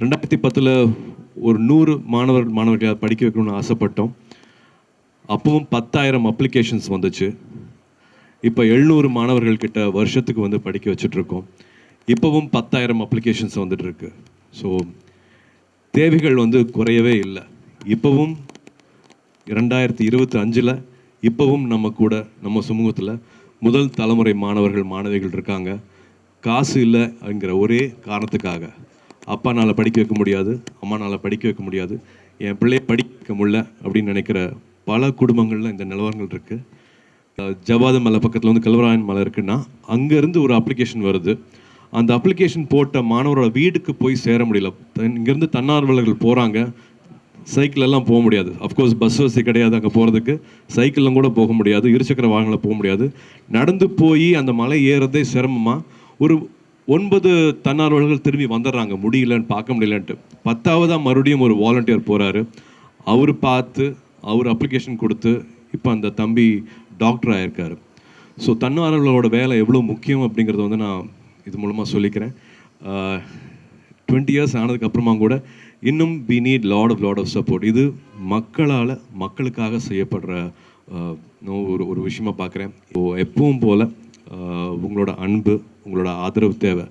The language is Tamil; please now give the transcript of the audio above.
2010 ஒரு 100 மாணவர்களை படிக்க வைக்கணும்னு ஆசைப்பட்டோம். அப்பவும் 10,000 அப்ளிகேஷன்ஸ் வந்துச்சு. இப்போ 700 மாணவர்கள் கிட்ட வருஷத்துக்கு வந்து படிக்க வச்சுட்ருக்கோம். இப்போவும் 10,000 அப்ளிகேஷன்ஸ் வந்துட்டுருக்கு. ஸோ தேவைகள் வந்து குறையவே இல்லை. இப்போவும் 2025 இப்போவும் நம்ம கூட நம்ம சமூகத்தில் முதல் தலைமுறை மாணவர்கள் மாணவிகள் இருக்காங்க. காசு இல்லை அப்படிங்கிற ஒரே காரணத்துக்காக அப்பானால் படிக்க வைக்க முடியாது, அம்மானால் படிக்க வைக்க முடியாது, என் பிள்ளையை படிக்க வைக்க முடியல அப்படின்னு நினைக்கிற பல குடும்பங்களில் இந்த நிலவரங்கள் இருக்குது. ஜவாது மலை பக்கத்தில் வந்து கல்வராயன் மலை இருக்குன்னா அங்கேருந்து ஒரு அப்ளிகேஷன் வருது. அந்த அப்ளிகேஷன் போட்ட மாணவரோட வீட்டுக்கு போய் சேர முடியல. இங்கேருந்து தன்னார்வலர்கள் போகிறாங்க, சைக்கிளெல்லாம் போக முடியாது. அஃப்கோர்ஸ் பஸ் வசதி கிடையாது, அங்கே போகிறதுக்கு சைக்கிளும் கூட போக முடியாது, இருசக்கர வாகனங்களில் போக முடியாது. நடந்து போய் அந்த மலை ஏறதே சிரமமாக ஒரு 9 தன்னார்வலர்கள் திரும்பி வந்துடுறாங்க, முடியலன்னு பார்க்க முடியலன்ட்டு. 10ஆவதாக மறுபடியும் ஒரு வாலண்டியர் போகிறாரு. அவர் பார்த்து அவர் அப்ளிகேஷன் கொடுத்து இப்போ அந்த தம்பி டாக்டர் ஆகியிருக்காரு. ஸோ தன்னார்வலர்களோட வேலை எவ்வளோ முக்கியம் அப்படிங்கிறத வந்து நான் இது மூலமாக சொல்லிக்கிறேன். 20 இயர்ஸ் ஆனதுக்கப்புறமா கூட இன்னும் we need lot of support. இது மக்களுக்காக செய்யப்படுற ஒரு விஷயமா பார்க்குறேன். எப்பவும் போல் உங்களோட அன்பு, உங்களோட ஆதரவு தேவை.